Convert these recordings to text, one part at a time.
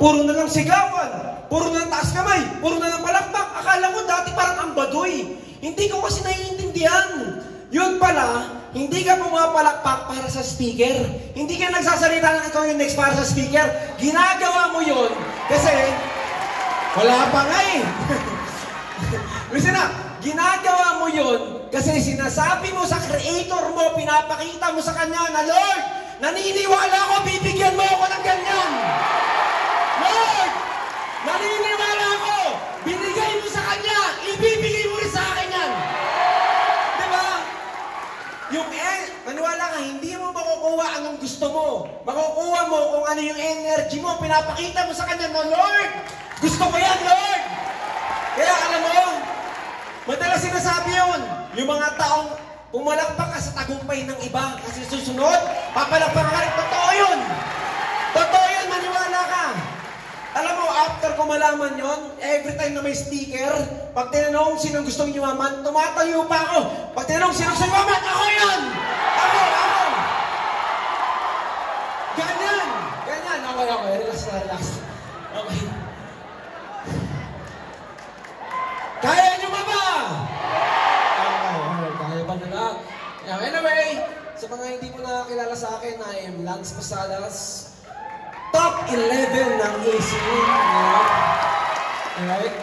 puro na lang sigawan, puro na lang taas kamay, puro na lang palakpak. Akala ko dati parang ang baduy. Hindi ko kasi naiintindihan. Yun pala, hindi ka pumapalakpak para sa speaker. Hindi ka nagsasalita ng ikaw yung next para sa speaker. Ginagawa mo yun kasi wala pa nga eh. Listen na, ginagawa mo yun kasi sinasabi mo sa creator mo, pinapakita mo sa kanya na, Lord, naniniwala ko, bibigyan mo ako ng ganyan. Lord, naniniwala ko, binigay mo sa kanya, ibibigay mo rin sa akin yan. Diba? Yung maniwala ka, hindi mo makukuha anong gusto mo. Makukuha mo kung ano yung energy mo, pinapakita mo sa kanya, no, Lord, gusto ko yan, Lord. Kaya alam mo, madalas sinasabi yun, yung mga taong pumalakpak ka sa tagumpay ng iba kasi susunod, papalakpak ka rin. Totoo yun. Totoo yun, maniwala ka. Alam mo, after ko malaman yun, every time na may sticker, pag tinanong sinong gustong yumaman, tumatayo pa ako. Pag tinanong sinong gustong yumaman, ako yun! Ako! Ganyan! Ganyan. Okay. Relax. Okay. Kaya nyo ba ba? Okay. Kaya ba nila? Anyway, sa mga hindi mo nakakilala sa akin, I am Lance Posadas. Top 11 ng ACU. Alright?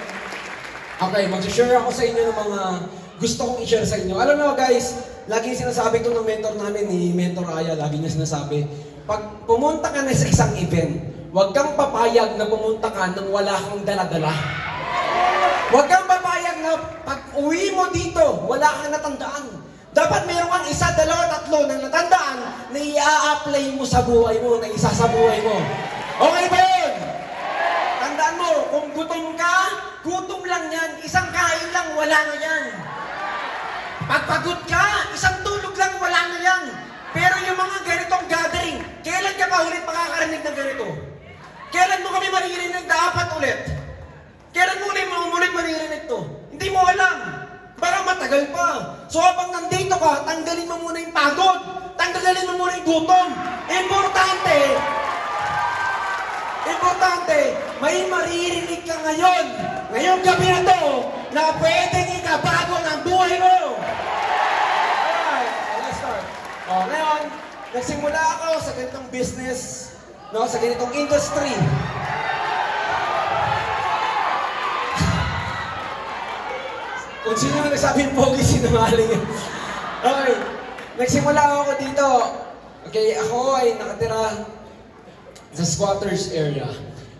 Okay, mag-share ako sa inyo ng mga gusto kong i-share sa inyo. Alam mo guys, lagi sinasabi ito ng mentor namin, ni Mentor Aya, lagi niya sinasabi, pag pumunta ka na sa isang event, huwag kang papayag na pumunta ka nang wala kang dala-dala. Huwag kang papayag na pag uwi mo dito, wala kang natandaan. Dapat meron kang isa, dalawa, tatlo na natandaan na i-a-apply mo sa buhay mo, na isa sa buhay mo. Okay ba yun? Tandaan mo, kung gutom ka, gutom lang yan. Isang kain lang, wala na yan. Pagpagod ka, isang tulog lang, wala na yan. Pero yung mga ganitong gathering, kailan ka pa ulit makakarinig ng ganito? Kailan mo kami maririnig na apat ulit? Kailan mo ulit maririnig to? Hindi mo alam. Parang matagal pa. So habang nandito ka, tanggalin mo muna yung pagod. Tanggalin mo muna yung gutom. Importante, may maririnig ka ngayon. Ngayong gabi na to, na pwedeng ikabago ng buhay mo. Alright, let's start. Ngayon, nagsimula ako sa ganitong business, no, sa ganitong industry. Kung sino na nagsabing pogi, sinungaling. Okay, nagsimula ako dito. Okay, ako ay nakatira sa squatters area.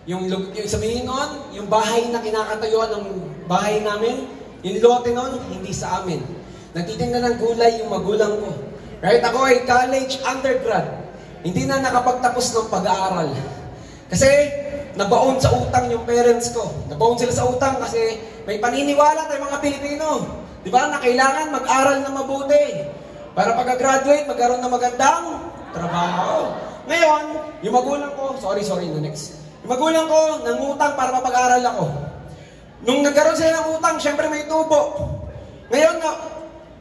Yung sabihin nun, yung bahay na kinakatayuan ng bahay namin, yung lote nun, hindi sa amin. Nagtitinda ng gulay yung magulang ko. Right? Ako ay college undergrad. Hindi na nakapagtapos ng pag-aaral. Kasi nabaon sa utang yung parents ko. Nabaon sila sa utang kasi may paniniwala tayo mga Pilipino. Di ba? Na kailangan mag-aral na mabuti. Para pag-graduate, magkaroon ng magandang trabaho. Ngayon, yung magulang ko, sorry, next. Yung magulang ko, nangutang para mapag-aral ako. Nung nagkaroon sila ng utang, syempre may tubo. Ngayon,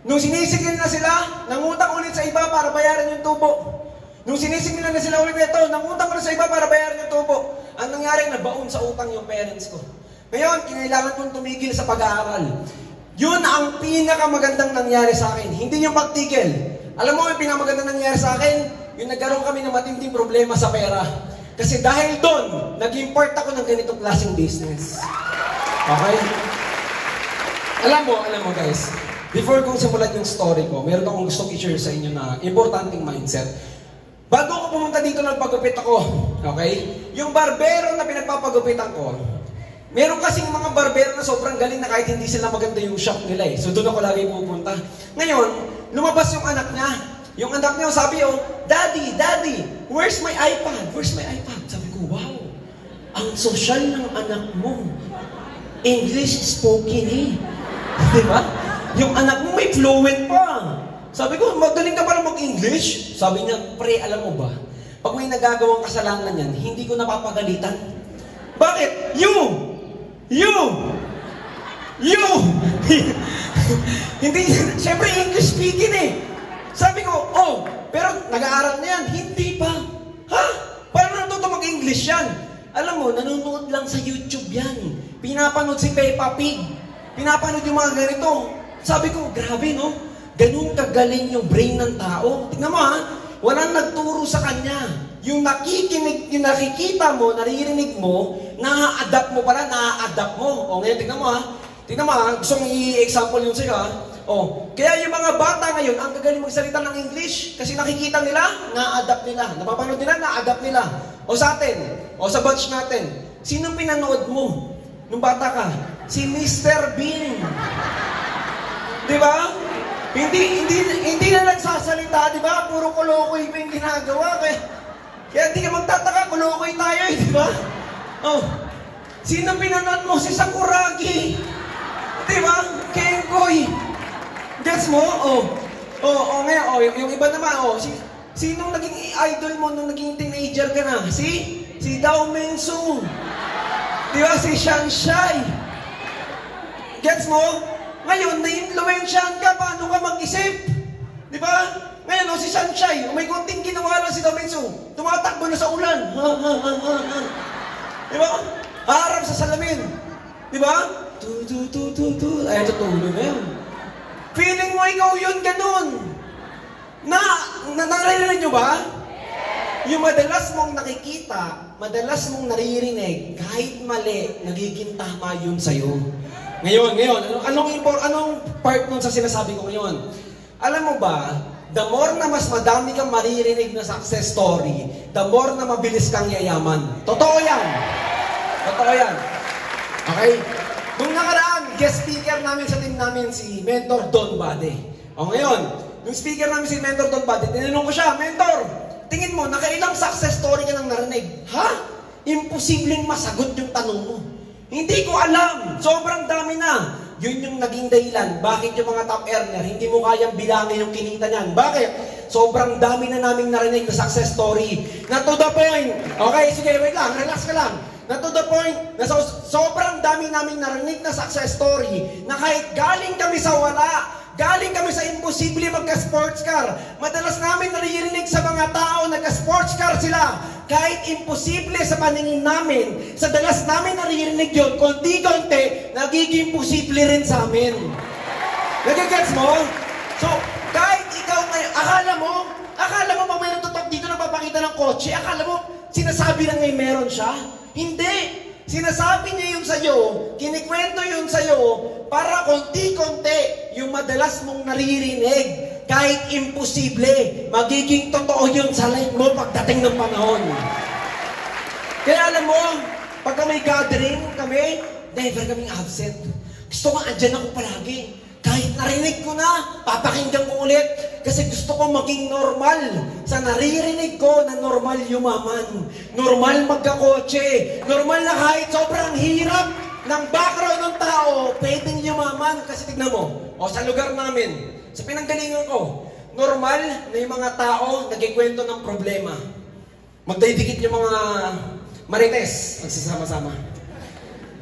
nung sinisigil na sila, nangutang ulit sa iba para bayaran yung tubo. Nung sinisigil na sila ulit ito, nangutang ulit sa iba para bayaran yung tubo. Ang nangyari, nabaon sa utang yung parents ko. Ngayon, kinailangan kong tumigil sa pag-aaral. Yun ang pinakamagandang nangyari sa akin. Hindi yung pagtigil. Alam mo, yung pinakamagandang nangyari sa akin, yung nagkaroon kami ng matinding problema sa pera. Kasi dahil doon, nag-import ako ng ganitong klaseng business. Okay? Alam mo guys, before kong simulan yung story ko, meron akong gustong i-share sa inyo na importanteng mindset. Bago ako pumunta dito, nagpagupit ako. Okay? Yung barbero na pinagpapagupitan ko, meron kasing mga barbero na sobrang galing na kahit hindi sila maganda yung shop nila eh. So doon ako lagi pupunta. Ngayon, lumabas yung anak niya. Yung anak niya sabi, Daddy, where's my iPad? Where's my iPad? Sabi ko, wow, ang social ng anak mo. English spoken eh. Di ba? Yung anak mo may fluent pa. Sabi ko, magaling ka pala mag-English? Sabi niya, pre, alam mo ba? Pag may nagagawang kasalanan yan, hindi ko napapagalitan. Bakit? You! Hindi, syempre English speaking eh. Sabi ko, pero nag-aaral na yan. Hindi pa. Ha? Paano natuto mag-English yan? Alam mo, nanonood lang sa YouTube yan. Pinapanood si Peppa Pig. Pinapanood yung mga ganito. Sabi ko, grabe no? Ganun kagaling yung brain ng tao. Tingnan mo ha, walang nagturo sa kanya. Yung nakikinig, yung nakikita mo, naririnig mo, na-adapt mo pala, na-adapt mo. O ngayon, tingnan mo ha. Tingnan mo ha, gusto kong i-example yun sa'yo ha. O, kaya yung mga bata ngayon, ang gagaling magsalita ng English, kasi nakikita nila, na-adapt nila. Napapanood nila, na-adapt nila. O sa atin, o sa batch natin, sinong pinanood mo nung bata ka? Si Mr. Bean. Di ba? Hindi na nagsasalita, di ba? Puro kulokoy pa yung ginagawa. Kaya hindi ka magtataka, kulokoy tayo eh, di ba? Oh, sino pinanood mo? Si Sakuragi. Di ba? Kenkoy. Gets mo? Ngayon, yung iba naman, sinong naging idol mo nung naging teenager ka na? Si Dao Mensung. Di ba? Si Shanshai. Gets mo? Ngayon, na-influensyahan ka, paano ka mag-isip? Di ba? Ngayon, si Sunshine, may konting ginawa lang si Domenso. Tumatakbo na sa ulan. Di ba? Harap sa salamin. Di ba? Ay, tutulog na yun. Feeling mo ikaw yun, ganun. Naririnig nyo ba? Yung madalas mong nakikita, madalas mong naririnig, kahit mali, nagiging tama yun sa'yo. Ngayon, anong part nun sa sinasabi ko ngayon? Alam mo ba, the more na mas madami kang maririnig na success story, the more na mabilis kang yayaman. Totoo yan. Totoo yan. Okay? Nung nakaraan, guest speaker namin sa team namin si Mentor Don Bade. O ngayon, yung speaker namin si Mentor Don Bade, tinanong ko siya, Mentor, tingin mo, nakailang success story ka nang narinig? Ha? Imposibleng masagot yung tanong mo. Hindi ko alam. Sobrang dami na. Yun yung naging dahilan. Bakit yung mga top earner, hindi mo kayang bilangin yung kinita niyan? Bakit? Sobrang dami na naming narinig na success story. Na to the point. Okay, sige, wait lang. Relax ka lang. Na to the point, na sobrang dami naming narinig na success story na kahit galing kami sa wala, galing kami sa imposible magka-sports car. Madalas namin naririnig sa mga tao nagka-sports car sila. Kahit imposible sa paningin namin, sa dalas namin naririnig yun, konti-konti, nagiging posible rin sa amin. Nagagets mo? So, kahit ikaw ngayon, akala mo pag may natutok dito nagpapakita ng kotse, akala mo, sinasabi lang ngayon meron siya? Hindi! Sinasabi niya yun sa'yo, kinikwento yun sa'yo, para konti-konti yung madalas mong naririnig. Kahit imposible, magiging totoo yun sa life mo pagdating ng panahon. Kaya alam mo, pagka may gathering kami, never kaming absent. Gusto ko andyan ako palagi. Kahit narinig ko na, papakinggan ko ulit. Kasi gusto ko maging normal. Sa naririnig ko na normal yumaman. Normal magkakotse. Normal na kahit sobrang hirap ng background ng tao, pwedeng yumaman. Kasi tignan mo, sa lugar namin, sa pinanggalingan ko, normal na yung mga tao nagkikwento ng problema. Magdidikit yung mga marites, magsasama-sama.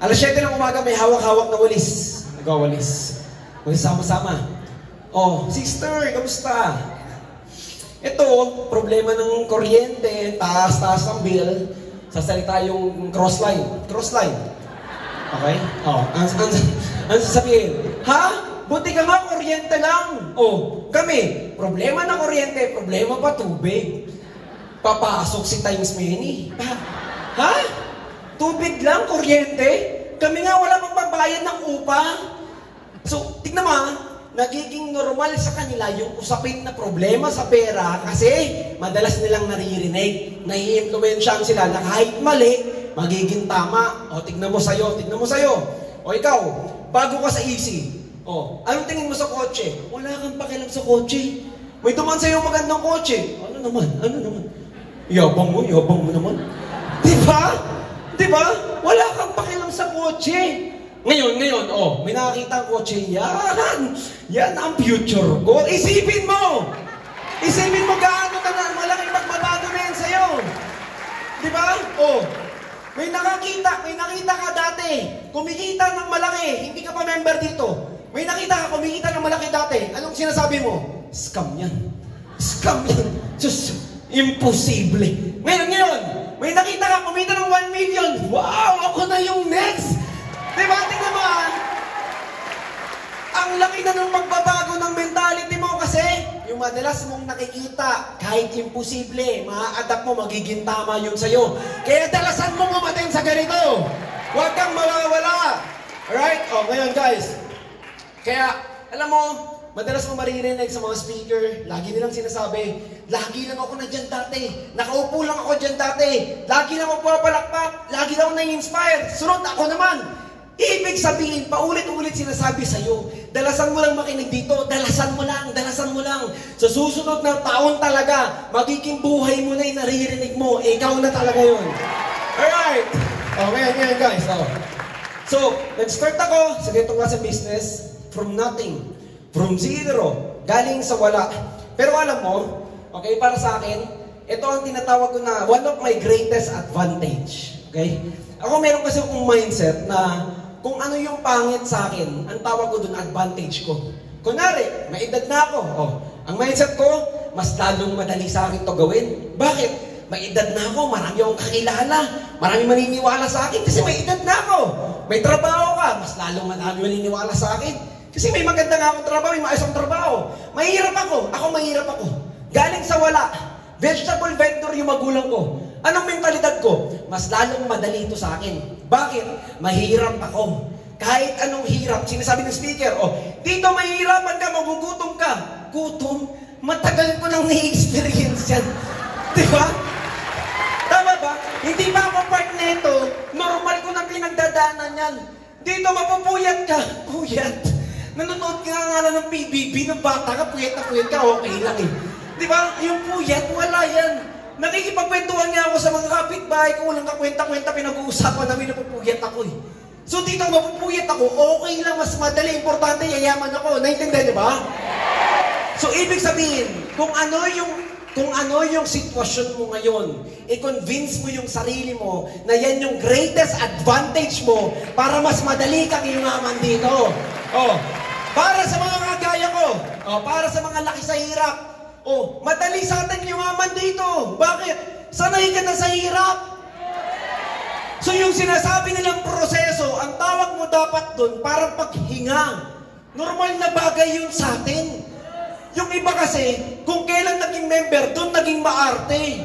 Alas 7 ng umaga, may hawak-hawak na walis. Nagawalis. Magsasama-sama. Sister, kamusta? Ito, problema ng kuryente, taas-taas ng bill, sasalita yung crossline. Crossline. Okay? Ano sasabihin? Ha? Buti ka nga, kuryente lang. Kami, problema na kuryente, problema pa tubig. Papasok si times many. Ha? Tubig lang, kuryente? Kami nga wala pang pambayad ng upa. So, tignan mo, nagiging normal sa kanila yung usapin na problema sa pera kasi madalas nilang naririnig. Nai-influensyahan sila na kahit mali, magiging tama. Tignan mo sa'yo. Ikaw, bago ka sa easy. Anong tingin mo sa kotse? Wala kang pakialam sa kotse. May duman sa'yo magandang kotse. Ano naman? Yabang mo naman. Diba? Wala kang pakialam sa kotse. Ngayon, may nakakita ang kotse. Yan ang future ko. Isipin mo gaano ka na, malaking pagbabago na yan sa'yo. Diba? May nakita ka dati. Kumikita ng malaki. Hindi ka pa member dito. May nakita ka, kumikita ng malaki dati. Anong sinasabi mo? Scam yan. Just imposible. Ngayon, may May nakita ka, kumita ng 1 million. Wow, ako na yung next. Diba? Tingnan mo, ang laki na ng magbabago ng mentality mo kasi yung madalas mong nakikita, kahit imposible, maa-adapt mo, magiging tama yun sa'yo. Kaya dalasan mo umatin sa ganito. Huwag kang mawawala. Alright? O, ngayon guys. Kaya, alam mo, madalas mo maririnig sa mga speaker, lagi nilang sinasabi, lagi lang ako na dyan dati. Nakaupo lang ako dyan dati. Lagi lang ako papalakpak. Lagi lang ako na-inspire. Sunod, ako naman. Ibig sabihin, paulit-ulit sinasabi sa'yo, dalasan mo lang makinig dito, dalasan mo lang. Sa susunod ng taon talaga, magiging buhay mo na yung naririnig mo, ikaw na talaga yun. Alright! O, ngayon guys. So, nag-start ako sa ganitong klaseng business, from nothing, from zero, galing sa wala. Pero alam mo, okay, para sa akin, ito ang tinatawag ko na one of my greatest advantage. Okay? Ako meron kasi akong mindset na kung ano yung pangit sa akin, ang tawag ko dun, advantage ko. Kunwari, may edad na ako. Ang mindset ko, mas lalong madali sa akin to gawin. Bakit? May edad na ako, marami akong kakilala, marami maniniwala sa akin kasi may edad na ako. May trabaho ka, mas lalong marami maniniwala sa akin. Kasi may maganda nga akong trabaho, may maayos akong trabaho. Mahirap ako. Galing sa wala. Vegetable vendor yung magulang ko. Anong mentalidad ko? Mas lalong madali ito sa akin. Bakit? Mahirap ako. Kahit anong hirap, sinasabi ng speaker, dito mahirapan ka, magugutom ka. Gutom? Matagal ko nang na-experience yan. Diba? Tama ba? Hindi ba ako part nito? Normal ko nang pinagdadaanan yan. Dito mapupuyat ka. Puyat. Nanonood ka nga ng PBB, ng bata ka, puyat ka, okay lang eh. Diba? Yung puyat, wala yan. Nakikipagkwentuhan niya ako sa mga kapitbahay ko, walang kakwenta-kwenta, pinag-uusapan namin, napupuyat ako eh. So dito mapupuyat ako, okay lang, mas madali, importante, yayaman ako. Naintindihan niyo ba? So ibig sabihin, kung ano yung sitwasyon mo ngayon, i-convince mo yung sarili mo na yan yung greatest advantage mo para mas madali kang yumaman dito. Para sa mga kagaya ko, para sa mga laki sa hirap, madali sa atin yumaman dito. Bakit? Sanay ka na sa hirap. So yung sinasabi nilang proseso, ang tawag mo dapat dun, parang paghinga. Normal na bagay yun sa atin. Yung iba kasi, kung kailan naging member, dun naging maarte.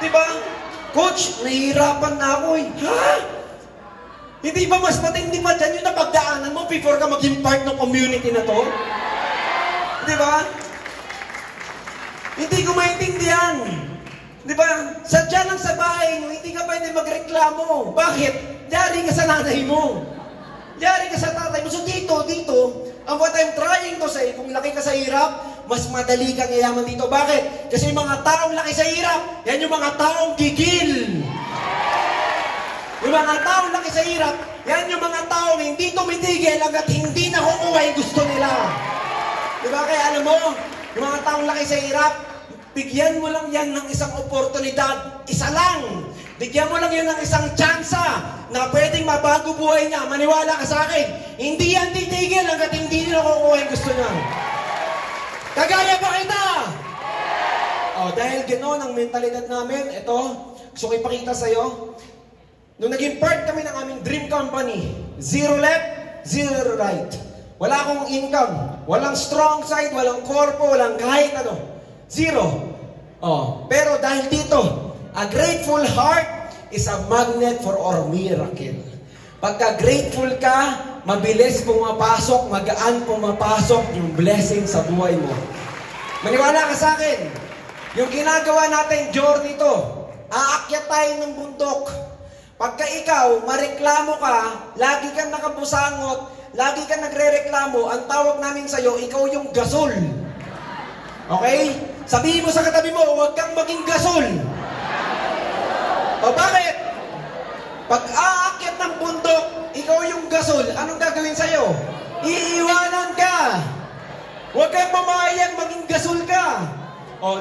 Diba? Coach, nahihirapan na ako eh. Ha? Hindi ba mas matindi pa dyan yung napagdaanan mo before ka maging part ng community na to? Diba? Hindi ko maintindihan. Diba? Sadya lang sa bahay mo, hindi ka pwede magreklamo. Bakit? Yari ka sa nanay mo. Yari ka sa tatay mo. So dito, ang what I'm trying to say, kung laki ka sa hirap, mas madali kang yayaman dito. Bakit? Kasi yung mga taong laki sa hirap, yan yung mga taong gigil. Yung mga taong laki sa hirap, yan yung mga taong hindi tumitigil hanggat hindi nakukuha yung gusto nila. Diba? Kaya alam mo, yung mga taong laki sa hirap, bigyan mo lang yan ng isang oportunidad. Isa lang. Bigyan mo lang yan ng isang tsansa na pwedeng mabago buhay niya. Maniwala ka sa akin. Hindi yan titigil hanggat hindi nila nakukuha yung gusto niya. Kagaya ba kita? Dahil gano'n ang mentalidad namin, ito, gusto ko ipakita sa'yo. Nung naging part kami ng aming dream company, zero left, zero right. Wala akong income, walang strong side, walang corpo, walang kahit ano. Zero. Pero dahil dito, a grateful heart is a magnet for our miracle. Pagka grateful ka, mabilis pumapasok, magaan pumapasok yung blessing sa buhay mo. Maniwala ka sa akin, yung ginagawa natin journey to, aakyat tayo ng bundok. Pagka ikaw, mareklamo ka, lagi kang nakabusangot, lagi kang nagre-reklamo, ang tawag namin sa'yo, ikaw yung gasol. Okay? Sabihin mo sa katabi mo, huwag kang maging gasol. Bakit? Pag aakyat ng bundok, ikaw yung gasol, anong gagawin sa'yo? Iiwanan ka. Huwag kang mamayang maging gasol ka.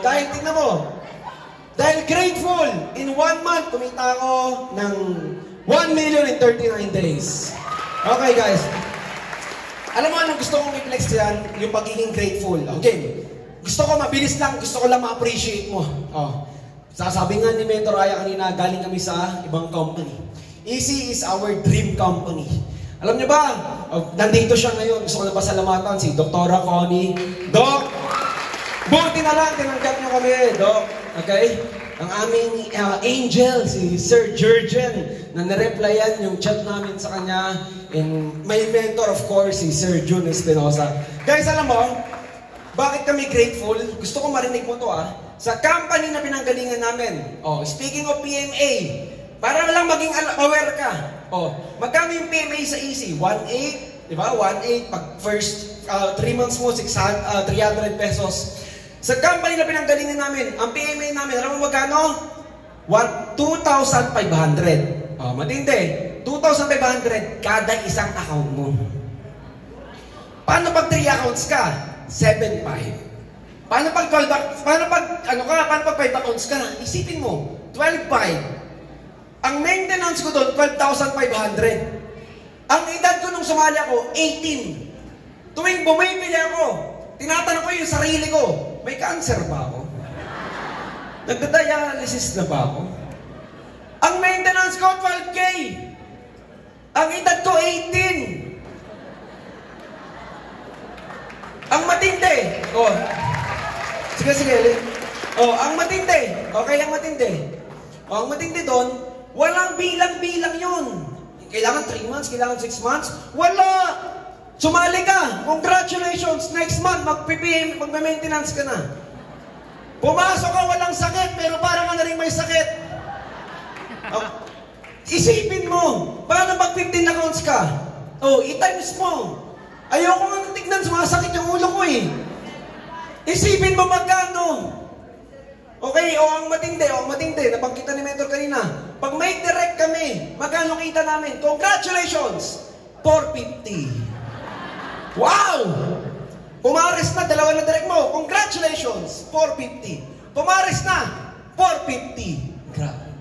Dahil tingnan mo, dahil grateful, in 1 month, kumita ako ng 1,039,000 days. Okay guys. Alam mo anong gusto kong i-flex yan? Yung pagiging grateful. Okay. Gusto ko mabilis lang, gusto ko lang ma-appreciate mo. Sasabi nga ni Mentor Aya kanina, galing kami sa ibang company. Easy is our dream company. Alam niyo ba, nandito siya ngayon. Gusto ko na pasalamatan si Dr. Connie. Doc, buti na lang, tinanggap niyo kami, Doc. Okay? Ang aming angel, si Sir Jurgen, na nareplyan yung chat namin sa kanya. And my mentor, of course, si Sir Jun Espinosa. Guys, alam mo, bakit kami grateful? Gusto ko marinig mo to sa company na pinanggalingan namin. Speaking of PMA, para lang maging aware ka. Magkano yung PMA sa Easy? 1.8, di ba? 1.8, pag first 3 months mo, 300 pesos. Sa company na pinanggalingan namin, ang PMA namin, alam mo magkano? 2,500. Matindi. 2,500 kada isang account mo. Paano pag 3 accounts ka? 7,500. Paano pag 5 accounts ka? Isipin mo, 12,500. Ang maintenance ko doon, 12,500. Ang edad ko nung sumali ako, 18. Tuwing bumibili ako, tinatanong ko yung sarili ko, may cancer ba ako? Nagda-dialysis na ba ako? Ang maintenance ko, 12K. Ang edad ko, 18. Ang matindi. Sige. Ang matindi. Okay, ang matindi. Ang matindi doon, walang bilang-bilang yun. Kailangan 3 months, kailangan 6 months. Wala! Sumali ka! Congratulations! Next month, magme-maintenance ka na. Pumasok ka, walang sakit, pero parang ka na rin may sakit. Isipin mo, paano pag 15 accounts ka? I-times mo. Ayoko nga tignan, sumasakit yung ulo ko eh. Isipin mo magkano. Okay, ang matindi, nabanggit ni Mentor kanina. Pag may direct kami, magkano kita namin? Congratulations! 450. Wow! Pumares na, 2 na direct mo. Congratulations! 450. Pumares na, 450. Grabe.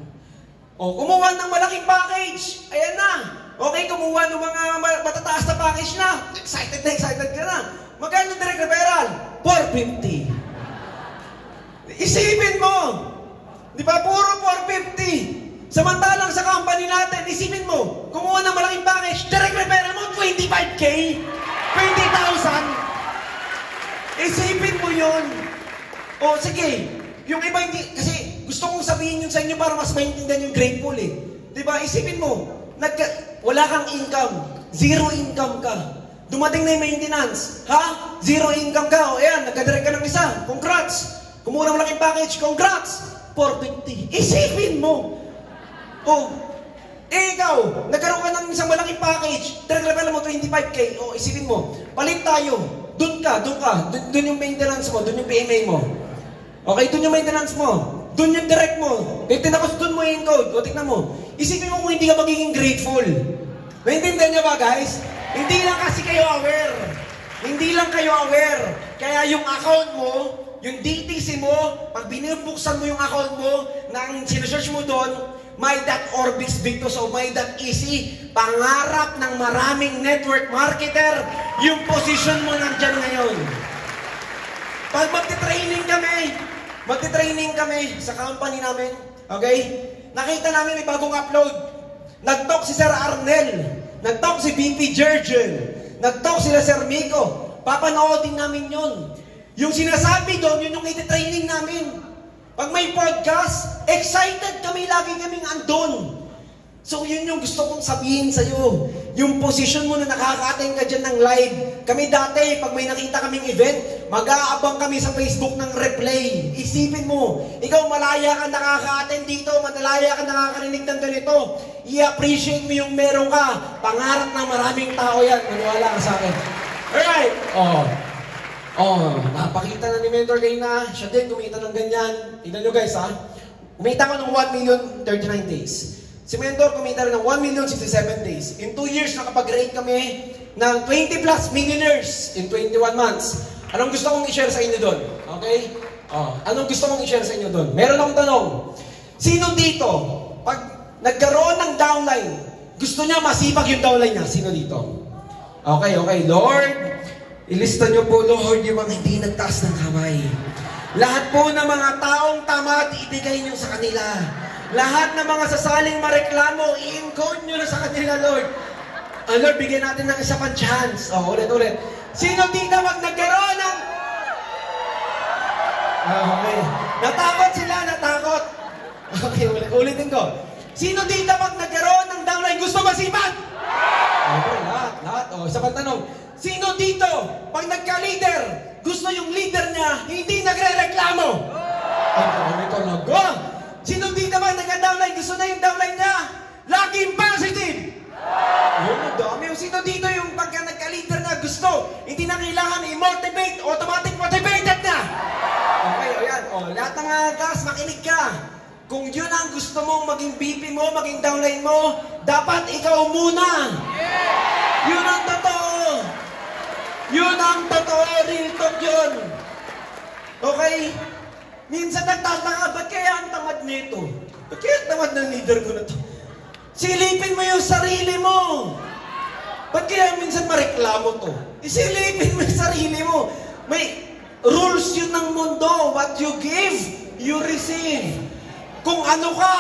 Kumuha ng malaking package. Ayan na. Okay, kumuha ng mga matataas na package na. Excited ka na. Magkano direct referral? 450. Isipin mo. Di ba? Puro 450. Samantalang sa company natin, isipin mo, kumuha ng malaking package, direct referral mo, 25K? 20,000? Isipin mo yun. Sige. Yung iba hindi, kasi gusto kong sabihin yun sa inyo para mas maintindihan yung grateful eh. Di ba? Isipin mo, wala kang income, 0 income ka. Dumating na yung maintenance. Zero income ka. Ayan, nagkadirect ka ng isa. Congrats. Kumuha ng malaking package. Congrats. 450. Isipin mo. Ikaw, nagkaroon ka ng isang malaking package. Direct level mo, 25K. Isipin mo. Palit tayo. Doon yung maintenance mo. Doon yung PMA mo. Okay, doon yung maintenance mo. Doon yung direct mo. Tapos doon mo yung code. Tignan mo. Isipin mo kung hindi ka magiging grateful. Naintindihan niyo ba, guys? Hindi lang kasi kayo aware. Hindi lang kayo aware. Kaya yung account mo, yung DTC mo, pag binubuksan mo yung account mo, nang sinesearch mo doon, my.orbis Victus o my.easy, pangarap ng maraming network marketer, yung position mo nandyan ngayon. Pag magti-training kami sa company namin, okay? Nakita namin may bagong upload. Nag-talk si Sir Arnel. Nag-talk si VP Jurgen. Nag-talk sila Sir Miko. Papanoodin namin yun. Yung sinasabi doon, yun yung iti-training namin. Pag may podcast, excited kami, lagi kaming andun. So yun yung gusto kong sabihin sa'yo. Yung position mo na nakaka-attend ka dyan ng live. Kami dati, pag may nakita kaming event, mag-aabang kami sa Facebook ng replay. Isipin mo, ikaw malaya ka nakaka-attend dito, malaya ka nakakarinig ng ganito. I-appreciate mo yung meron ka. Pangarap ng maraming tao yan. Maniwala ka sa akin. Alright. Napakita na ni Mentor kayo na siya din kumita ng ganyan. Tignan nyo guys kumita ko ng 1,039 days. Si Mentor kumita rin ng 1,067 days. In 2 years, nakapag-rate kami ng 20 plus millionaires in 21 months. Anong gusto kong i-share sa inyo doon? Okay? Anong gusto kong i-share sa inyo doon? Meron akong tanong. Sino dito, pag nagkaroon ng downline, gusto niya masipag yung downline niya? Sino dito? Okay. Lord, ilista niyo po, Lord, yung mga hindi nagtaas ng kamay. Lahat po ng mga taong tamad, ibigay nyo sa kanila. Lahat ng mga sasaling mareklamo, i-encode nyo na sa kanila, Lord. Lord, bigyan natin ng isa pang chance. Ulit. Sino dito nagkaroon ng... Okay. Natakot sila, natakot. Okay, ulitin ko. Sino dito nagkaroon ng downline gusto masipag? Okay, lahat. Isa pang tanong. Sino dito, pag nagka-leader, gusto yung leader niya, hindi nagre-reklamo? Ay, talaga. Sino dito nagka-downline, gusto na yung downline niya, laging positive? Dami. Sino dito yung pagka nagka-leader na gusto, hindi na kailangan i-motivate, automatic motivated na? Okay, ayan. Lahat ng gas, makinig ka. Kung yun ang gusto mong maging BP mo, maging downline mo, dapat ikaw muna. Yun ang totoo. Yun ang totoo. Real talk yun. Okay? Minsan nagtataka, ba't kaya ang tamad nito? Ba't kaya ang tamad ng leader ko na to? Silipin mo yung sarili mo. Ba't kaya minsan mareklamo to? Isilipin mo yung sarili mo. May rules yun ng mundo. What you give, you receive. Kung ano ka,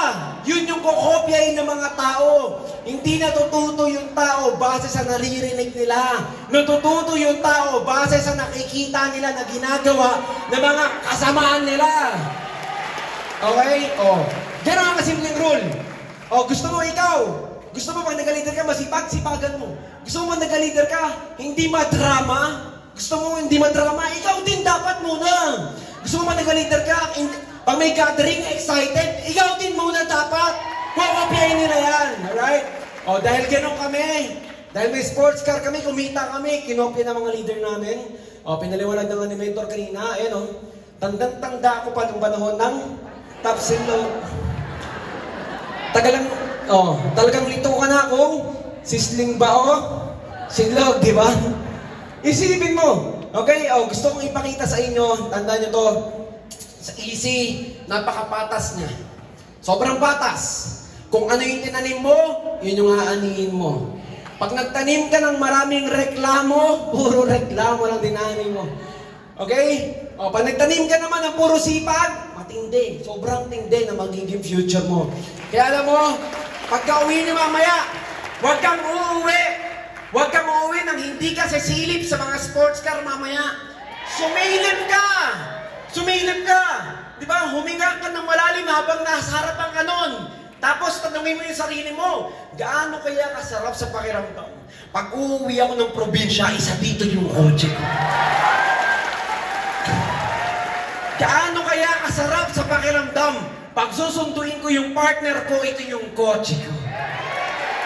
yun yung kukopyahin ng mga tao. Hindi natututo yung tao base sa naririnig nila. Natututo yung tao base sa nakikita nila na ginagawa ng mga kasamaan nila. Okay? Ganun ang kasimpleng rule. Gusto mo ikaw, gusto mo pag nag-leader ka, masipag-sipagan mo. Gusto mo pag nag-leader ka, hindi madrama. Gusto mo hindi madrama, ikaw din dapat muna. Gusto mo pag nag-leader ka, pag may gathering, excited, ikaw din muna dapat. Kukopyahin nila yan. Alright? Dahil ganun kami. Dahil may sports car kami, kumita kami, kinopya ng mga leader namin. Pinaliwanag ng animator kanina. Ayan tandang-tanda ako pa nung panahon ng top sinlog. Talagang lito ka na kung sisling ba sinlog, di ba? Isipin mo. Okay? Gusto kong ipakita sa inyo, tandaan nyo to, sa easy, napakapatas niya. Sobrang patas. Kung ano yung tinanim mo, yun yung aanihin mo. Pag nagtanim ka ng maraming reklamo, puro reklamo lang dinanim mo. Okay? Pag nagtanim ka naman ng puro sipag, matindi. Sobrang tindi na magiging future mo. Kaya alam mo, pagka uwi niyo mamaya, huwag kang uuwi. Huwag kang uuwi nang hindi ka sisilip sa mga sports car mamaya. Sumilip ka! Sumilip ka! Di ba? Huminga ka ng malalim habang nasa harap ang kanon. Tapos tanungin mo yung sarili mo, gaano kaya kasarap sa pakiramdam? Pag uuwi ako ng probinsya, isa dito yung kotse ko. Gaano kaya kasarap sa pakiramdam? Pag susunduin ko yung partner ko, ito yung kotse ko.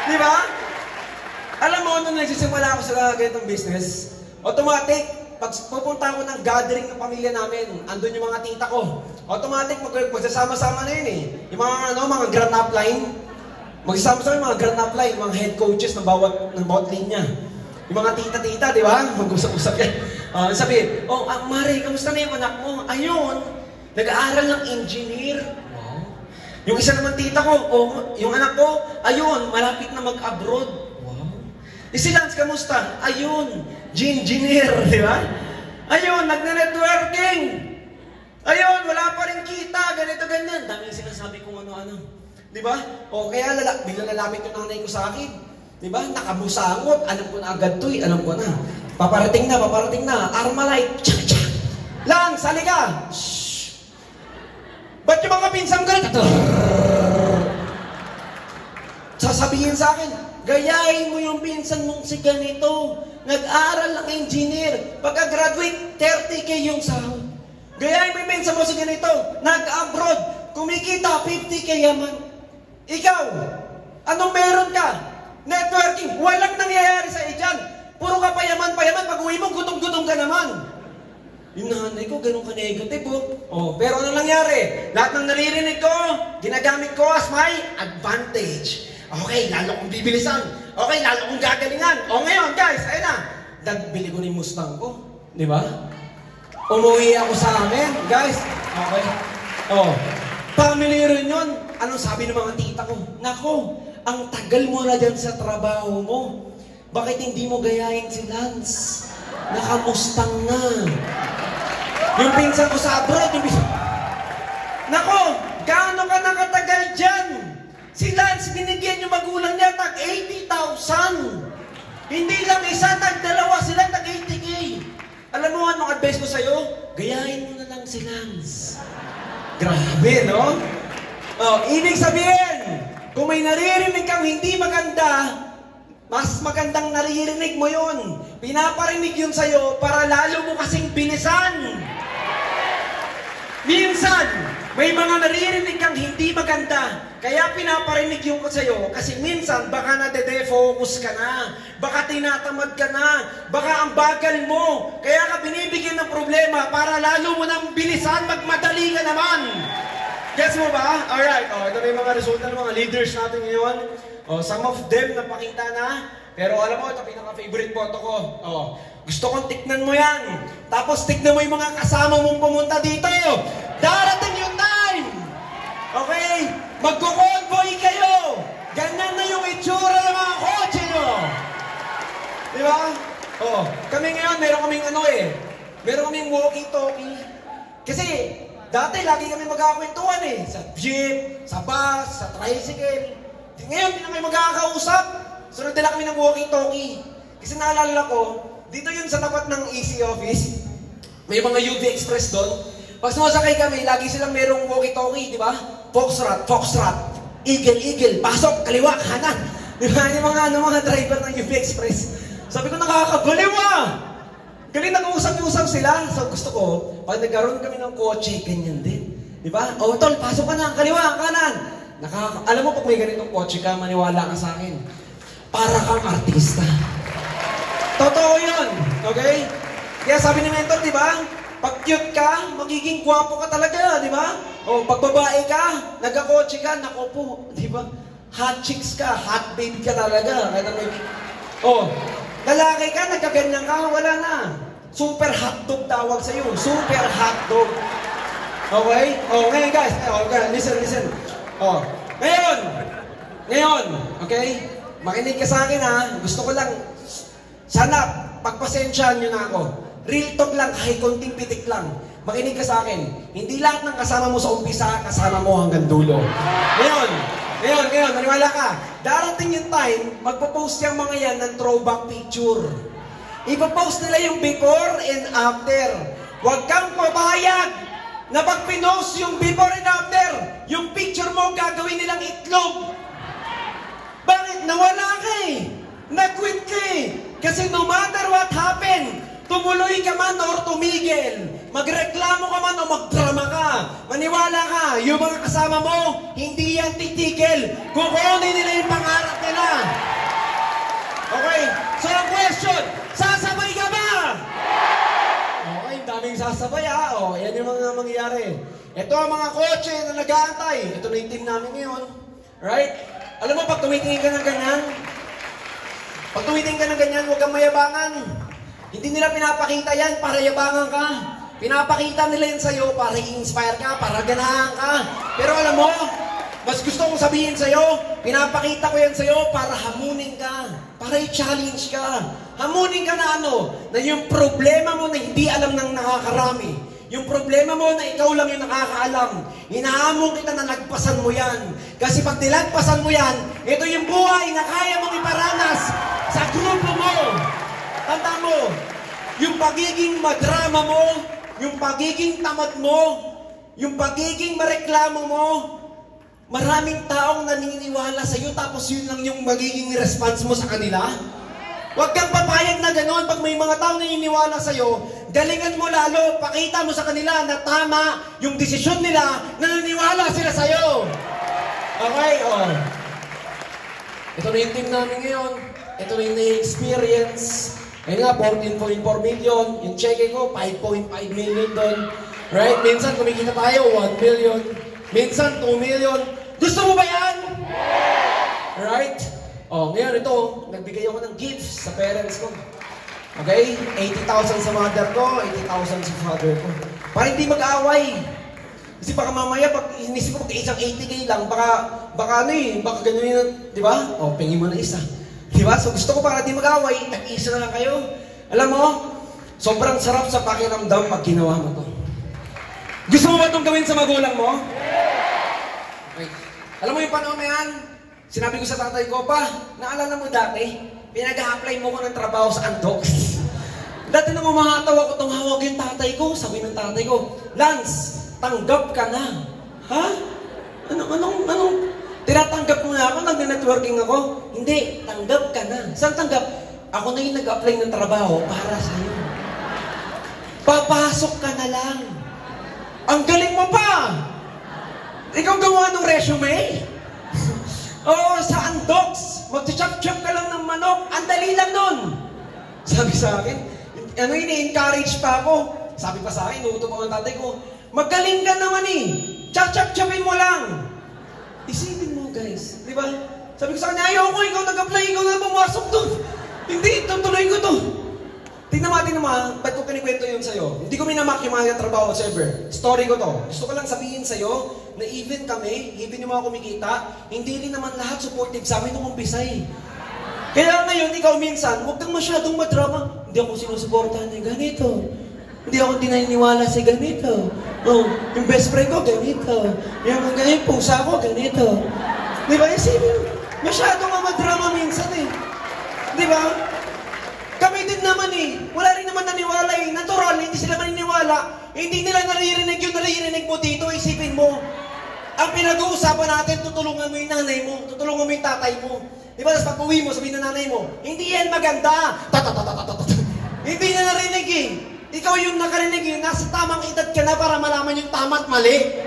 Di ba? Alam mo, nung nagsisimula ako sa ganitong business, automatic, pag pupunta ako ng gathering ng pamilya namin, andun yung mga tita ko. Automatic, magsasama-sama na yun eh. Yung mga grand upline. Magsasama-sama yung mga grand upline, mga head coaches ng bawat linya. Yung mga tita-tita, di ba? Mag-usap-usap yan. Sabihin, Mari, kamusta na yung anak mo? Ayun, nag-aaral ng engineer. Wow. Yung isa naman tita ko, yung anak ko, ayun, malapit na mag-abroad. Si Lance, kamusta? Ayun, engineer, di ba? Ayun, nagne-networking. Ayun, wala pa rin kita, ganito, ganyan. Dami yung sinasabi kong ano-ano. Di ba? Kaya bigla lalapit yung nanay ko sa akin. Di ba? Nakabusangot. Alam ko na agad to eh. Alam ko na. Paparating na. Armalite. Tsak-tsak. Lance, halika. Shhh. Ba't yung mga pinsang ganito? Sasabihin sa akin, gayahin mo yung pinsan mong si ganito. Nag-aral ng engineer. Pagka-graduate, 30K yung sahod. Gayahin mo yung pinsan mo si ganito. Nag-abroad. Kumikita, 50K yaman. Ikaw, anong meron ka? Networking. Walang nangyayari sa dyan. Puro ka payaman. Pag uwi mo, gutom-gutom ka naman. Yung nanay ko, ganun ka negative pero ano nangyari? Lahat ng naririnig ko, ginagamit ko as my advantage. Okay, lalo kong bibilisan. Okay, lalo kong gagalingan. Ngayon, guys, ayun na. Nagbili ko na yung Mustang ko. Di ba? Umuwi ako sa amin. Guys, okay. Family reunion. Anong sabi ng mga tita ko? Nako, ang tagal mo na dyan sa trabaho mo. Bakit hindi mo gayahin si Lance? Naka-Mustang na. Yung pinsan ko sa abroad, yung pinsan... Nako, gaano ka nakatagal dyan? Si Lance, binigyan yung magulang niya tag 80,000. Hindi lang isa, tag dalawa sila, tag 80K. Alam mo anong advice ko sa'yo? Gayahin mo na lang si Lance. Grabe, no? Oh, ibig sabihin, kung may naririnig kang hindi maganda, mas magandang naririnig mo yun. Pinaparinig yun sa'yo para lalo mo kasing bilisan. Minsan, may mga naririnig kang hindi maganda, kaya pinaparinig yung ko sa'yo kasi minsan baka nade-defocus ka na, baka tinatamad ka na, baka ang bagal mo, kaya ka binibigyan ng problema para lalo mo nang bilisan, magmadali ka naman. Gets mo ba? Alright, ito na yung mga resulta ng mga leaders natin ngayon. Some of them napakita na, pero alam mo, ito pinaka-favorite photo ko. Gusto kong tignan mo yan. Tapos tignan mo yung mga kasama mong pumunta dito. Darating yung time! Okay? Magko-convoy kayo! Ganyan na yung itsura ng mga kotse nyo! Di ba? Kami ngayon, meron kaming walkie-talkie. Kasi, dati lagi kami magkakwentuhan sa jeep, sa bus, sa tricycle. Ngayon, hindi na kayo magkakausap. Sunod nila kami ng walkie-talkie. Kasi naalala ko, dito yun sa tapat ng EC office, may mga UV Express doon. Pag sumasakay kami, lagi silang merong walkie-talkie, di ba? Foxtrot, Eagle, pasok, kaliwa, kanan. Di ba? Yung mga driver ng UV Express. Sabi ko, nakakagaliw Galing nag-uusap-usap sila. So gusto ko, pag nagkaroon kami ng kotse, ganyan din. Di ba? Tol, pasok ka na, kaliwa, kanan. Alam mo, pag may ganitong kotse ka, maniwala ka sa akin. Para kang artista. Totoo yun. Okay? Kaya sabi ni Mentor, di ba? Pag cute ka, magiging gwapo ka talaga, di ba? Pag babae ka, nagkakotse ka, nako po, di ba? Hot chicks ka, hot baby ka talaga. Lalaki ka, nagkaganyan ka, wala na. Super hotdog tawag sa'yo. Super hotdog. Okay? Ngayon guys, listen. Ngayon, okay? Makinig ka sa akin Gusto ko lang, sana, pagpasensyaan nyo na ako. Real talk lang, kahit konting pitik lang. Makinig ka sa akin. Hindi lahat ng kasama mo sa umpisa, kasama mo hanggang dulo. Ngayon, maniwala ka. Darating yung time, magpo-post yung mga yan ng throwback picture. Ipo-post nila yung before and after. Huwag kang papayag na pag pinost yung before and after, yung picture mo gagawin nilang itlog. Bakit? Nawala ka Nag-quit ka Kasi no matter what happened, tumuloy ka man or tumigil, magreklamo ka man o magdrama ka, maniwala ka, yung mga kasama mo, hindi yan titigil. Kukunin nila yung pangarap nila. Okay? So ang question, sasabay ka ba? Okay, daming sasabay yan yung mga mangyayari. Ito ang mga kotse na nag-aantay. Ito na yung team namin ngayon. Right? Alam mo, pag tumitingin ka ng ganyan, huwag kang mayabangan. Hindi nila pinapakita yan para yabangan ka. Pinapakita nila yan sa'yo para i-inspire ka, para ganahan ka. Pero alam mo, mas gusto kong sabihin sa'yo, pinapakita ko yan sa'yo para hamunin ka, para i-challenge ka. Hamunin ka na na yung problema mo na hindi alam ng nakakarami. Yung problema mo na ikaw lang yung nakakaalam. Hinahamon kita na nagpasan mo yan. Kasi pag nilagpasan mo yan, ito yung buhay na kaya mong iparanas sa grupo mo. Tanda mo, yung pagiging madrama mo, yung pagiging tamad mo, yung pagiging mareklamo mo, maraming taong naniniwala sa iyo tapos yun lang yung magiging response mo sa kanila. Huwag kang papayag na gano'n pag may mga taong naniniwala sa iyo, galingan mo lalo, pakita mo sa kanila na tama yung desisyon nila na naniniwala sila sa iyo. Okay, Ito na yung team namin ngayon. Ito na yung na-experience. Ayun nga, 14.4 million. Yung cheque ko, 5.5 million doon. Right? Minsan kumikita tayo, 1 million. Minsan, 2 million. Gusto mo ba yan? Right? Ngayon ito, nagbigay ako ng gifts sa parents ko. Okay? 80,000 sa mother ko, 80,000 sa father ko. Para hindi mag-away. Kasi baka mamaya, pag inisip ko, isang 80K lang, baka ganun yun, di ba? Pingin mo na isa. Di ba? So gusto ko para di mag-away, nag-isa na lang kayo. Alam mo, sobrang sarap sa pakiramdam pag ginawa mo to. Gusto mo ba itong gawin sa magulang mo? Okay. Alam mo yung panahon na yan, sinabi ko sa tatay ko, pa, naalala mo dati, pinag-a-apply mo ko ng trabaho sa Andox. Dati nang umahataw ako itong hawag yung tatay ko, sabi ng tatay ko, Lance, tanggap ka na. Ha? Anong? Tinatanggap mo na ako, nag-networking ako? Hindi, tanggap ka na. Saan tanggap? Ako na yung nag-apply ng trabaho para sa'yo. Papasok ka na lang. Ang galing mo pa! Ikaw gawa ng resume? Oo, sa Andox. Mag-chop-chop ka lang ng manok. Ang dali lang nun. Sabi sa akin, ini-encourage pa ako. Sabi pa sa akin, nuto pa ang tatay ko, magaling ka naman eh. Chop-chop-chopin mo lang. Isipin mo guys, di ba? Sabi ko sa kanya, ayoko, ikaw nag-apply, ikaw na pumasok doon. Hindi, tutuloy ko to. Tingnan mo, ba't ko kinikwento yun sa'yo? Hindi ko minamak yung mga trabaho sa ever. Story ko to. Gusto ko lang sabihin sa'yo na even kami, even yung mga kumikita, hindi rin naman lahat supportive sa amin nung umpisa eh. Kaya ngayon, ikaw minsan, huwag kang masyadong madrama. Hindi ako sinusuportahan ng ganito. Hindi ako dinaniwala sa ganito. Oh, yung best friend ko, ganito. Yung ganyan, pusa ko, ganito. Di ba? Isipin, masyadong madrama minsan eh. Di ba? Kami din naman eh. Wala rin naman naniwala eh. Natural, hindi sila maniniwala. Hindi nila naririnig yung naririnig mo dito. Isipin mo. Ang pinag-uusapan natin, tutulungan mo yung nanay mo. Tutulungan mo yung tatay mo. Di ba? Tapos pag uwi mo, sabihin ng nanay mo, hindi yan maganda. Hindi na narinig eh. Ikaw yung nakarinig eh. Nasa tamang edad ka na para malaman yung tama at mali.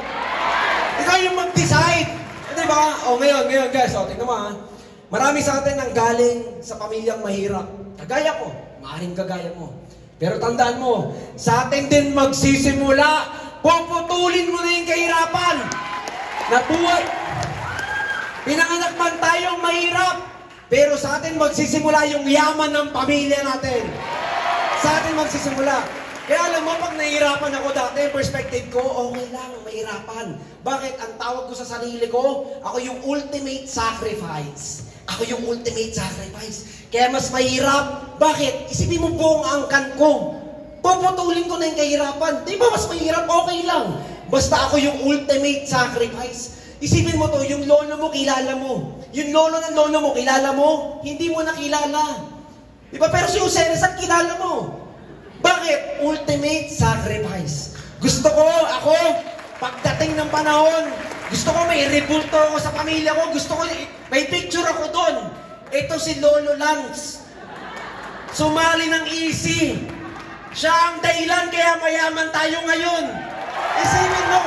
Ikaw yung mag-decide. Di ba? O ngayon guys, tingnan mo ha. Marami sa atin ang galing sa pamilyang mahirap. Kagaya ko, maaaring kagaya mo. Pero tandaan mo, sa atin din magsisimula, puputulin mo na yung kahirapan. Na buhay. Pinanganak man tayong mahirap, pero sa atin magsisimula yung yaman ng pamilya natin. Sa atin magsisimula. Kaya alam mo, pag nahihirapan ako dati, perspective ko, okay lang, mahirapan. Bakit? Ang tawag ko sa sarili ko, ako yung ultimate sacrifice. Ako yung ultimate sacrifice. Kaya mas mahirap. Bakit? Isipin mo buong angkan ko. Puputulin ko na yung kahirapan. Di ba mas mahirap? Okay lang. Basta ako yung ultimate sacrifice. Isipin mo to, yung lolo mo, kilala mo. Yung lolo ng lolo mo, kilala mo. Hindi mo nakilala. Di ba? Pero si Jose Rizal, kilala mo. Bakit? Ultimate sacrifice. Gusto ko, ako, pagdating ng panahon, gusto ko may rebulto ako sa pamilya ko. Gusto ko, may picture ako doon. Ito si Lolo Lance. Sumali ng easy. Siya ang dahilan kaya mayaman tayo ngayon. Isipin mo.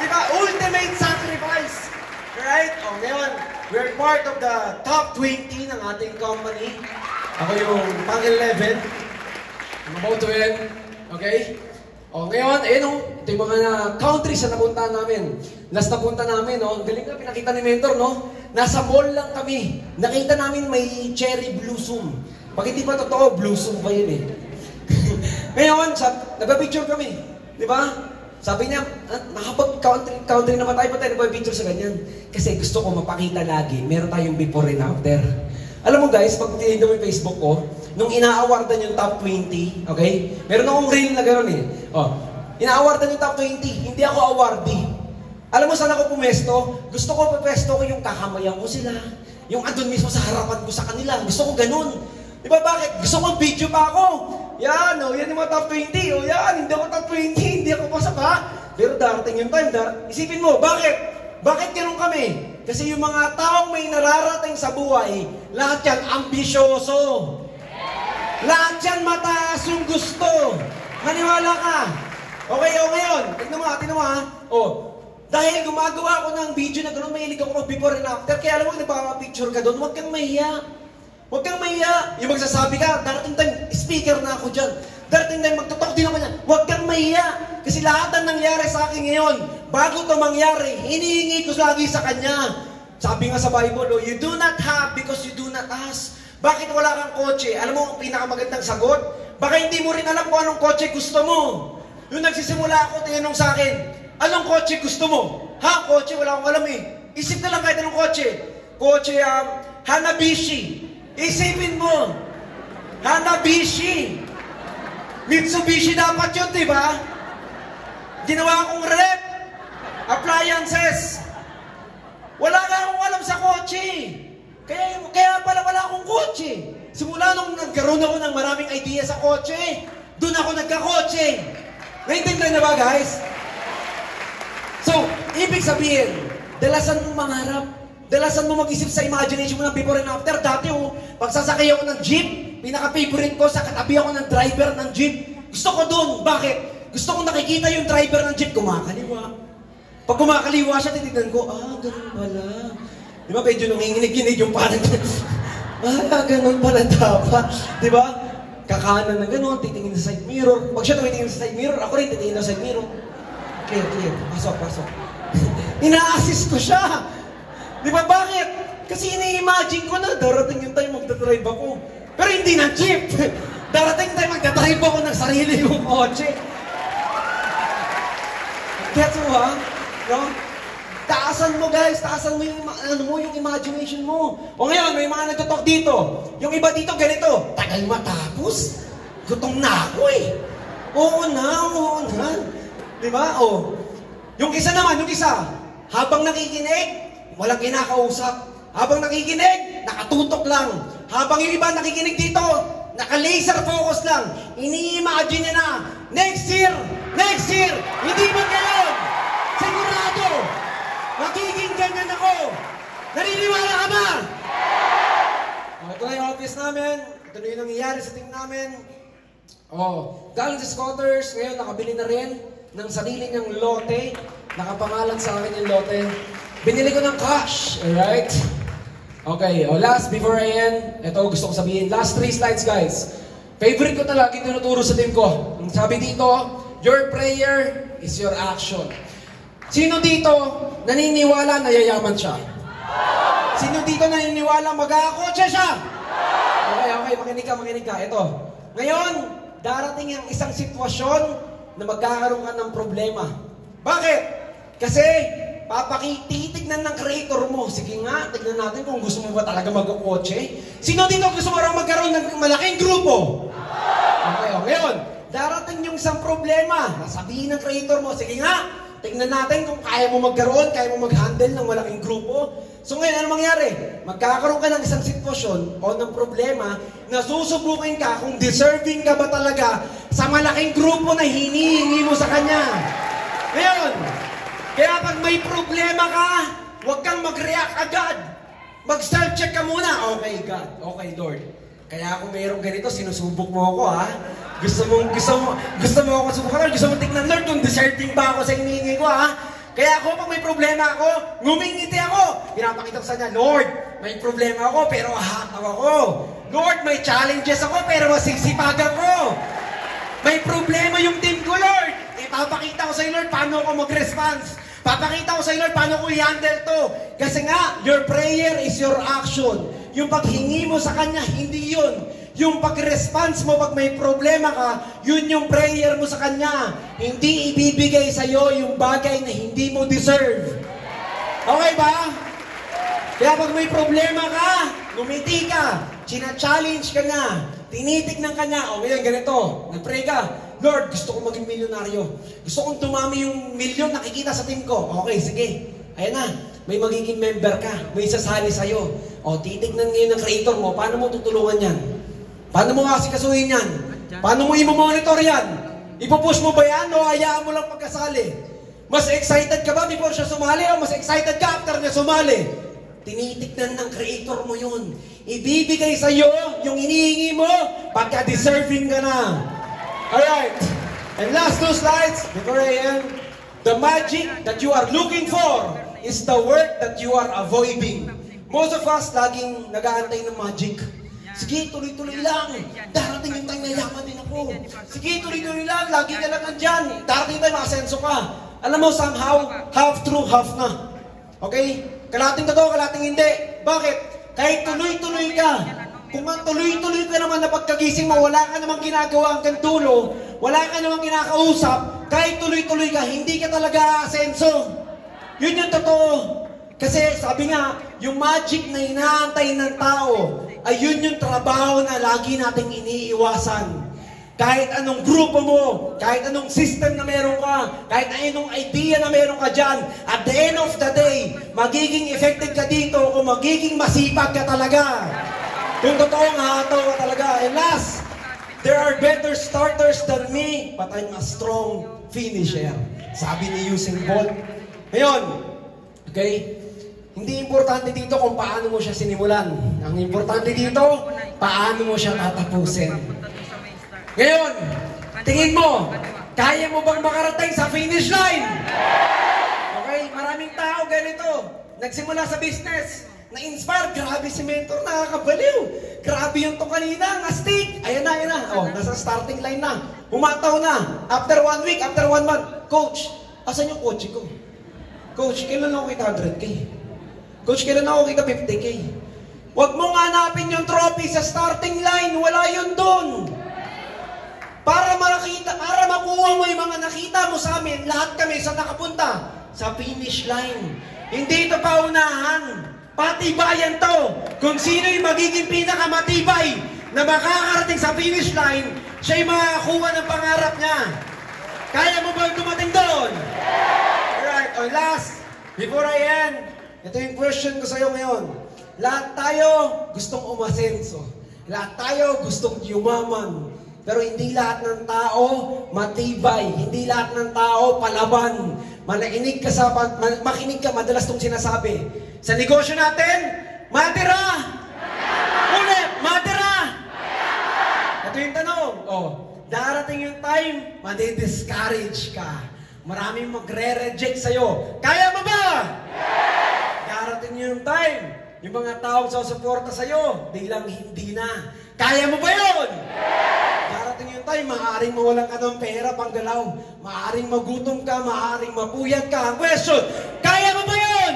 Diba? Ultimate sacrifice. Right? O ngayon, we're part of the top 20 ng ating company. Ako yung pang-11. I'm about to end. Okay? O ngayon, ayun o, ito yung mga countries na napunta namin. Last napunta namin, no? Galing na pinakita ni Mentor, no? Nasa mall lang kami. Nakita namin may cherry blossom. Pag hindi pa totoo, blossom pa yun eh. Ngayon, nagpa-picture kami. Di ba? Sabi niya, nakapag-country naman tayo, ba't tayo nagpa-picture sa ganyan? Kasi gusto ko mapakita lagi, meron tayong before and after. Alam mo guys, pag tinignan mo yung Facebook ko, nung ina-awardan yung top 20, okay? Meron akong reel na gano'n eh. Oh, ina-awardan yung top 20, hindi ako awardee. Alam mo saan ako pumesto? Gusto ko pumesto ko yung kakamayan ko sila. Yung andun mismo sa harapan ko sa kanila. Gusto ko ganun. Diba bakit? Gusto ko video pa ako. Yan, oh, yan yung mga top 20. Oh, yan, hindi ako top 20, hindi ako pasok ha. Pero darating yung time, isipin mo, bakit? Bakit ganun kami? Kasi yung mga taong may nararating sa buhay, lahat yan ambisyoso. Lahat yan mataas yung gusto. Maniwala ka. Okay, o ngayon, tignan mo ha. O, dahil gumagawa ako ng video na gano'n, mahilig ako mag before and after. Kaya alam mo, nagpapapicture ka doon, huwag kang mahiya. Huwag kang mahiya. Yung magsasabi ka, darating time, speaker na ako dyan. Darating time, magtutok din ako dyan. Huwag kang mahiya. Kasi lahat ang nangyari sa akin ngayon, bago ito mangyari, hinihingi ko lagi sa Kanya. Sabi nga sa Bible, oh, you do not have because you do not ask. Bakit wala kang kotse? Alam mo, ang pinakamagandang sagot? Baka hindi mo rin alam kung anong kotse gusto mo. Yung nagsisimula ako, tinanong sa akin, anong kotse gusto mo? Ha? Kotse? Wala akong alam eh. Isip na lang kahit anong kotse. Kotse, Hanabishi. Isipin mo. Hanabishi. Mitsubishi dapat yun, di ba? Ginawa kong rep. Appliances. Wala nga akong alam sa kotse. Kaya pala wala akong kotse. Simula nung nagkaroon ako ng maraming idea sa kotse, doon ako nagkakotse. Naintindihan na ba, guys? So, ibig sabihin, dalasan mo mangarap. Dalasan mo mag-isip sa imagination mo ng before and after. Dati, pagsasakay ako ng jeep, pinaka-favorite ko, sa katabi ako ng driver ng jeep. Gusto ko doon. Bakit? Gusto kong nakikita yung driver ng jeep kumakaliwa. Pag kumakaliwa siya, titignan ko, ganun pala. Di ba, medyo nanginginig-ginig yung parang, ganun pala dapat. Di ba? Kakanan na ganun, titingin sa side mirror. Pag siya tumitingin sa side mirror, ako rin titingin sa side mirror. Clear. Pasok. Ina-assist ko siya. Di ba, bakit? Kasi ini-imagine ko na, darating yung time magdadrive ako. Pero hindi na jeep. Darating tayo magdadrive ako ng sarili yung kotse. Gets mo ba? No? Taasan mo, guys. Taasan mo yung imagination mo. O ngayon, may mga nagtutok dito. Yung iba dito, ganito. Tagal matapos. Gutom na ako eh. Oo na. Di ba? Yung isa naman, habang nakikinig, walang kinakausap. Habang nakikinig, nakatutok lang. Habang yung iba nakikinig dito, naka-laser focus lang. Ini-imagine niya na, next year, hindi ba gayon? Sigurado, magiging ganyan ako. Naniniwala ka ba? Ito na yung office namin. Ito na yung nangyayari sa team namin. Galing sa squatters, ngayon nakabili na rin ng sarili niyang lote. Nakapangalan sa akin yung lote. Binili ko ng cash, alright? Okay, last before I end, ito gusto ko sabihin. Last 3 slides, guys. Favorite ko talaga tinuturo sa team ko. Sabi dito, your prayer is your action. Sino dito naniniwala na yayaman siya? Sino dito naniniwala mag-aakotse siya? Okay, makinig ka. Ito. Ngayon, darating ang isang sitwasyon na magkakaroon ka ng problema. Bakit? Kasi, titignan ng creator mo. Sige nga, tignan natin kung gusto mo ba talaga mag-kotse. Sino dito gusto mo magkaroon ng malaking grupo? Okay, ngayon, darating yung isang problema. Sabihin ng creator mo, sige nga, tignan natin kung kaya mo magkaroon, kaya mo mag-handle ng malaking grupo. So ngayon, ano mangyari? Magkakaroon ka ng isang sitwasyon o ng problema na susubukin ka kung deserving ka ba talaga sa malaking grupo na hinihingi mo sa kanya. Ngayon, kaya pag may problema ka, huwag kang mag-react agad. Mag-self-check ka muna. Okay, God. Okay, Lord. Kaya kung mayroong ganito, sinusubok mo ako, ha? Gusto mo ako subukan, gusto mo tignan, Lord, kung deserving ba ako sa hinihingi ko, ha? Kaya ako, pag may problema ako, ngumingiti ako. Pinapakita ko sa kanya, Lord, may problema ako, pero hataw ako. Lord, may challenges ako, pero masisipag ako. May problema yung team ko, Lord. Ipapakita ko sa Lord, paano ako mag-response. Papakita ko sa Lord, paano ko i-handle to. Kasi nga, your prayer is your action. Yung paghingi mo sa Kanya, hindi yun. Yung pag-response mo pag may problema ka, yun yung prayer mo sa Kanya. Hindi ibibigay sa'yo yung bagay na hindi mo deserve. Okay ba? Kaya pag may problema ka, ngumiti ka, china-challenge ka na, tinitignan ka niya, ngayon ganito, nag-pray ka, Lord, gusto kong maging milyonaryo. Gusto kong dumami yung milyon nakikita sa team ko. Okay, sige. Ayan na, may magiging member ka, may sasali sa'yo. Titignan ngayon ng creator mo, paano mo tutulungan yan? Paano mo asikasuhin yan? Paano mo i-monitor yan? Ipupush mo ba yan o hayaan mo lang pagkasali? Mas excited ka ba before siya sumali o mas excited ka after niya sumali? Tinitignan ng creator mo yun. Ibibigay sa'yo yung inihingi mo pagka-deserving ka na. Alright. And last 2 slides before I end. The magic that you are looking for is the work that you are avoiding. Most of us laging nag-aantay ng magic. Sige, tuloy-tuloy lang. Darating yung time na yaman din ako. Sige, tuloy-tuloy lang. Lagi ka lang nandyan. Darating tayo, makasenso ka. Alam mo, somehow, half true, half na. Okay? Kalating totoo, kalating hindi. Bakit? Kahit tuloy-tuloy ka. Kung ang tuloy-tuloy ka naman na pagkagising mo, wala ka namang ginagawa hanggang dulo, wala ka namang kinakausap, kahit tuloy-tuloy ka, hindi ka talaga aasenso. Yun yung totoo. Kasi sabi nga, yung magic na inaantay ng tao, ay yun yung trabaho na lagi nating iniiwasan. Kahit anong grupo mo, kahit anong system na meron ka, kahit anong idea na meron ka dyan, at the end of the day, magiging effective ka dito kung magiging masipag ka talaga. Kung totoong hataw ka talaga. And last, there are better starters than me, but I'm a strong finisher. Sabi ni Usain Bolt. Ngayon, okay, hindi importante dito kung paano mo siya sinimulan. Ang importante dito, paano mo siya tatapusin. Ngayon, tingin mo, kaya mo bang makarating sa finish line? Okay, maraming tao ganito. Nagsimula sa business, na-inspire, grabe si mentor, nakakabaliw. Grabe yung to kanina, ang astig. Ayan na. Oh, nasa starting line na. Humataw na. After 1 week, after 1 month, Coach, asan yung kotse ko? Coach, kailan ako kita 100K? Coach, kailan ako kita 50K? Huwag mong hanapin yung trophy sa starting line, wala yun doon. Para makuha mo yung mga nakita mo sa amin, lahat kami sa nakapunta sa finish line. Hindi ito paunahan. Patibayan to. Kung sino yung magiging pinakamatibay na makakarating sa finish line, siya yung makakuha ng pangarap niya. Kaya mo ba dumating doon? Alright, last, before I end, ito yung question ko sa'yo ngayon. Lahat tayo gustong umasenso. Lahat tayo gustong yumaman. Pero hindi lahat ng tao matibay. Hindi lahat ng tao palaban. Makinig ka, madalas itong sinasabi. Sa negosyo natin, matira! Ulit, matira! Ito yung tanong. Darating yung time, madi-discourage ka. Maraming magre-reject sa'yo. Kaya mo ba? Darating yung time, yung mga taong susuporta sa'yo, biglang hindi na. Kaya mo ba yun? Darating yung time, maaaring mawalan ka ng pera panggalaw. Maaaring magutom ka, maaaring mapuyat ka. Ang question, kaya mo ba yun?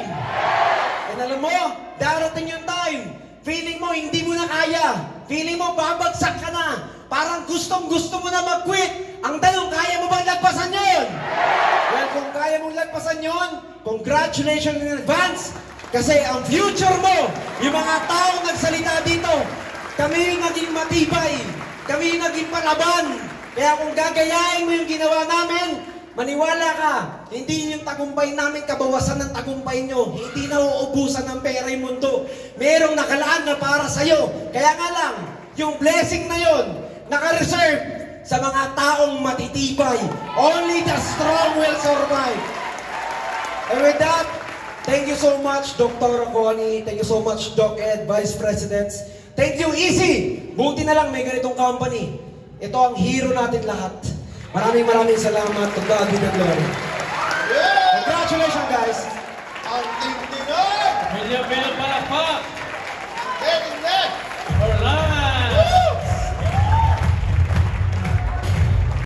And alam mo, darating yung time, feeling mo hindi mo na kaya. Feeling mo babagsak ka na. Parang gustong-gusto mo na mag-quit. Ang tanong, kaya mo bang lagpasan yun? Well, kung kaya mong lagpasan yun, congratulations in advance. Kasi ang future mo, yung mga taong nagsalita dito, kami naging matibay. Kami naging palaban. Kaya kung gagayain mo yung ginawa namin, maniwala ka, hindi yung tagumpay namin kabawasan ng tagumpay nyo. Hindi na uubusan ng pera yung mundo. Merong nakalaan na para sa'yo. Kaya nga lang, yung blessing na yon, naka-reserve sa mga taong matitibay. Only the strong will survive. And with that, thank you so much, Dr. Connie. Thank you so much, Doc Ed, Vice Presidents. Thank you, Easy! Buti na lang may ganitong company. Ito ang hero natin lahat. Maraming salamat. To God be the glory. Congratulations, guys! Ang tingtingan! Medyo pinapalakpak!